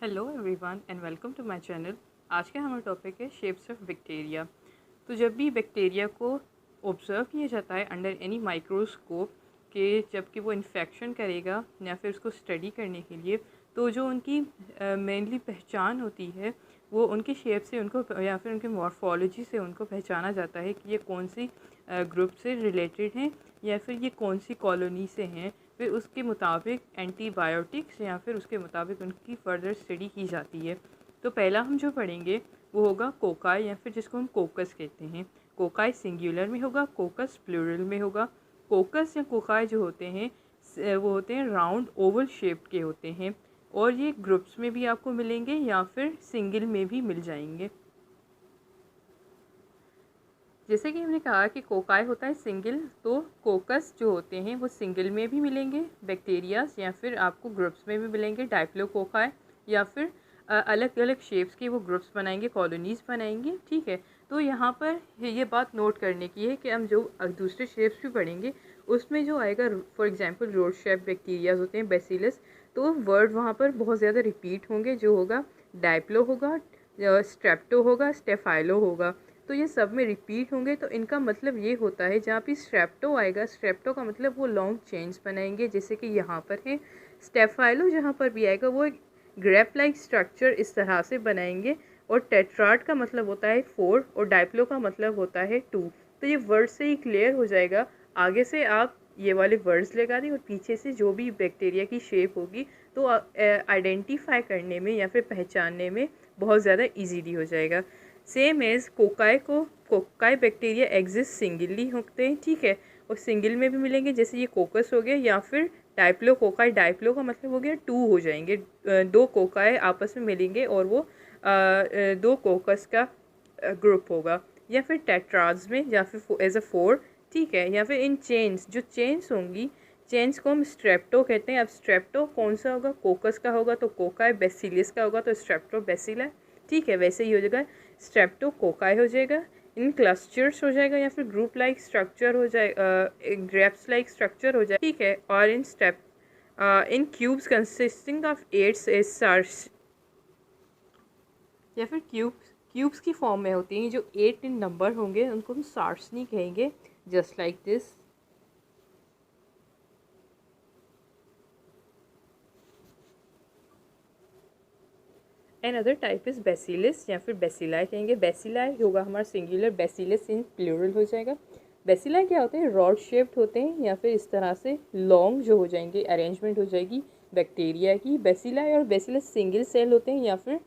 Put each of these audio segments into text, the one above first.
Hello everyone and welcome to my channel. आज का हमारा टॉपिक है शेप्स ऑफ बैक्टीरिया। तो जब भी बैक्टीरिया को ऑब्ज़र्व किया जाता है अंडर एनी माइक्रोस्कोप के जबकि वो इन्फेक्शन करेगा या फिर उसको स्टडी करने के लिए, तो जो उनकी मेनली पहचान होती है वो उनके शेप से उनको या फिर उनके मॉर्फोलॉजी से उनको पहचाना जाता है कि ये कौन सी ग्रुप से रिलेटेड हैं या फिर ये कौन सी कॉलोनी से हैं। फिर उसके मुताबिक एंटीबायोटिक्स या फिर उसके मुताबिक उनकी फ़र्दर स्टडी की जाती है। तो पहला हम जो पढ़ेंगे वो होगा कोकाई या फिर जिसको हम कोकस कहते हैं। कोकाई सिंगुलर में होगा, कोकस प्लूरल में होगा। कोकस या कोकाई जो होते हैं वो होते हैं राउंड ओवल शेप के होते हैं और ये ग्रुप्स में भी आपको मिलेंगे या फिर सिंगल में भी मिल जाएंगे। जैसे कि हमने कहा कि कोकाई होता है सिंगल, तो कोकस जो होते हैं वो सिंगल में भी मिलेंगे बैक्टीरियाज या फिर आपको ग्रुप्स में भी मिलेंगे डाइप्लोकोकाई, या फिर अलग अलग शेप्स के वो ग्रुप्स बनाएंगे, कॉलोनीज़ बनाएंगे। ठीक है, तो यहाँ पर ये बात नोट करने की है कि हम जो दूसरे शेप्स भी पढ़ेंगे उसमें जो आएगा, for example rod shape bacterias होते हैं बेसिलस, तो वर्ड वहाँ पर बहुत ज़्यादा रिपीट होंगे। जो होगा डाइप्लो होगा, स्ट्रेप्टो होगा, स्टेफाइलो होगा, तो ये सब में रिपीट होंगे। तो इनका मतलब ये होता है जहाँ भी स्ट्रेप्टो आएगा, स्ट्रेप्टो का मतलब वो लॉन्ग चेन्स बनाएंगे जैसे कि यहाँ पर है। स्टेफाइलो जहाँ पर भी आएगा वो एक ग्रेप लाइक स्ट्रक्चर इस तरह से बनाएंगे। और टेट्राड का मतलब होता है 4 और डाइप्लो का मतलब होता है 2। तो ये वर्ड से ही क्लियर हो जाएगा। आगे से आप ये वाले वर्ड्स लगा दें और पीछे से जो भी बैक्टीरिया की शेप होगी तो आइडेंटिफाई करने में या फिर पहचानने में बहुत ज़्यादा ईजीली हो जाएगा। Same as cocci bacteria exist singly होते हैं। ठीक है, और सिंगल में भी मिलेंगे जैसे ये कोकस हो गया, या फिर डाइप्लो कोकाई, डाइप्लो का मतलब हो गया 2 हो जाएंगे। दो कोकाई आपस में मिलेंगे और वो दो कोकस का ग्रुप होगा। या फिर टेट्राज में या फिर एज अ 4। ठीक है, या फिर इन चेन्स, जो चेन्स होंगी, चेन्स को हम स्ट्रेप्टो कहते हैं। अब स्ट्रेप्टो कौन सा होगा, कोकस का होगा तो कोकाई, बेसिलिस का होगा तो स्ट्रेप्टो बेसिला। ठीक है, वैसे ही हो जाएगा, स्ट्रेप्टो कोकाई हो जाएगा। इन क्लस्टर्स हो जाएगा या फिर ग्रुप लाइक स्ट्रक्चर हो जाएगा, ग्रेप्स लाइक स्ट्रक्चर हो जाएगा। ठीक है, और इन क्यूब्स कंसिस्टिंग ऑफ 8 सार्स, या फिर क्यूब्स की फॉर्म में होती हैं। जो 8 इन नंबर होंगे उनको हम सार्स नहीं कहेंगे, just like this. And other type is bacillus या फिर बेसिलाई कहेंगे। बेसिलाई होगा हमारा सिंगुलर, बेसिलिस इन प्लूरल हो जाएगा। बेसिलाई क्या होते हैं, रॉड शेप्ड होते हैं या फिर इस तरह से लॉन्ग जो हो जाएंगे, अरेंजमेंट हो जाएगी बैक्टीरिया की। बेसिलाई और बेसिलस सिंगल सेल होते हैं या फिर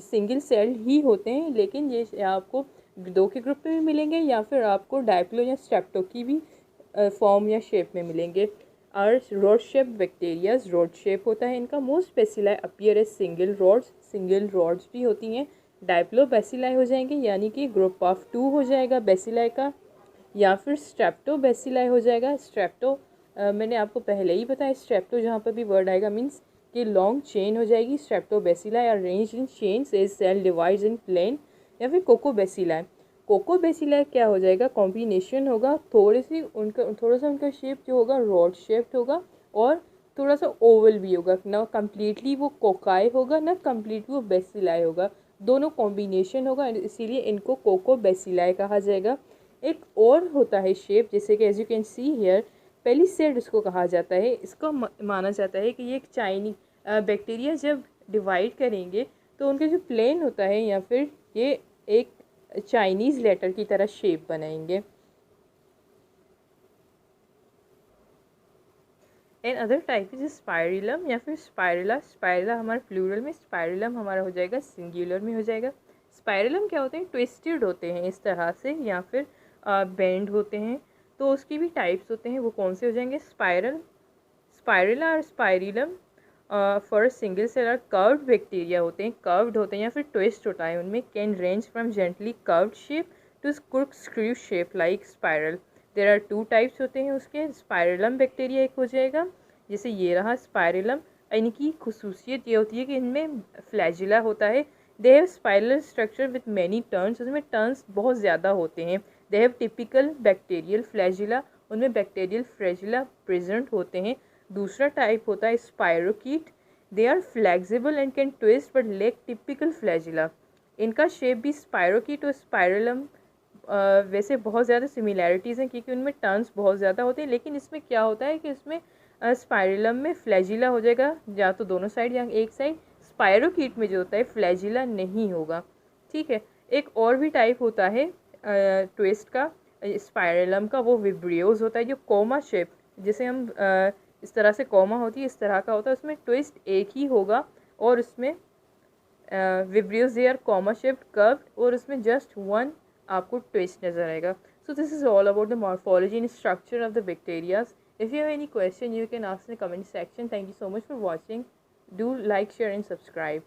सिंगल सेल ही होते हैं, लेकिन ये आपको दो के ग्रुप में भी मिलेंगे या फिर आपको डाइप्लो या स्ट्रेप्टो की भी फॉर्म या शेप में मिलेंगे। और rod shape bacterias rod shape होता है इनका। Most bacilli appear as single rods भी होती हैं। डाइप्लो बेसिलाई हो जाएंगे यानी कि ग्रुप ऑफ 2 हो जाएगा बेसिलाई का, या फिर स्ट्रेप्टो बेसिलाई हो जाएगा। स्ट्रेप्टो मैंने आपको पहले ही बताया, स्ट्रेप्टो जहाँ पर भी वर्ड आएगा मीन्स कि लॉन्ग चेन हो जाएगी। Strepto bacilli arrange in chains as cell divides in plane. या फिर कोको बेसिलाई, कोको बेसिलाई क्या हो जाएगा, कॉम्बिनेशन होगा, थोड़ा सा उनका शेप जो होगा रॉड शेप्ड होगा और थोड़ा सा ओवल भी होगा। ना कम्प्लीटली वो कोकाई होगा ना कम्प्लीटली वो बेसिलाई होगा, दोनों कॉम्बिनेशन होगा, इसीलिए इनको कोको बेसिलाई कहा जाएगा। एक और होता है शेप जैसे कि as you can see here, palisade इसको कहा जाता है। इसको माना जाता है कि ये एक चाइनी बैक्टीरिया जब डिवाइड करेंगे तो उनका जो प्लेन होता है या फिर ये एक चाइनीज़ लेटर की तरह शेप बनाएंगे। And other type is spirillum या फिर स्पाइरला। स्पाइरला हमारा प्लूरल में, स्पाइरिलम हमारा हो जाएगा सिंगुलर में हो जाएगा। स्पाइरिलम क्या होते हैं, ट्विस्टेड होते हैं इस तरह से या फिर बेंड होते हैं। तो उसकी भी टाइप्स होते हैं, वो कौन से हो जाएंगे, स्पाइरल, स्पाइरला और spirillum. For single seller curved bacteria होते हैं, कर्व्ड होते हैं या फिर ट्विस्ट होता है उनमें। Can range from gently curved shape to cork screw shape like spiral. There are 2 types होते हैं उसके। स्पाइरलम बैक्टीरिया एक हो जाएगा, जैसे ये रहा स्पाइरलम। इनकी खुसूसियत ये होती है कि इनमें फ्लैजिला होता है। They have spiral structure with many turns, उसमें टर्न्स बहुत ज़्यादा होते हैं। They have typical bacterial flagella, उनमें बैक्टीरियल फ्लैजिला प्रेजेंट होते हैं। दूसरा टाइप होता है spirochete. They are flexible and can twist but lack typical flagella. इनका शेप भी स्पायरोकीट और स्पायरलम वैसे बहुत ज़्यादा सिमिलैरिटीज़ हैं क्योंकि उनमें टर्न्स बहुत ज़्यादा होते हैं, लेकिन इसमें क्या होता है कि इसमें स्पायरलम में फ्लैजिला हो जाएगा या तो दोनों साइड या एक साइड, स्पायरोकीट में जो होता है फ्लैजिला नहीं होगा। ठीक है, एक और भी टाइप होता है ट्विस्ट का स्पायरलम का, वो विब्रियोज होता है जो कोमा शेप, जैसे हम इस तरह से कोमा होती है इस तरह का होता है, उसमें ट्विस्ट एक ही होगा और उसमें vibrios they are comma shaped curved और उसमें जस्ट वन आपको ट्विस्ट नज़र आएगा। So this is all about the morphology and structure of the bacterias. If you have any question, you can ask in the comment section. Thank you so much for watching. Do like, share and subscribe.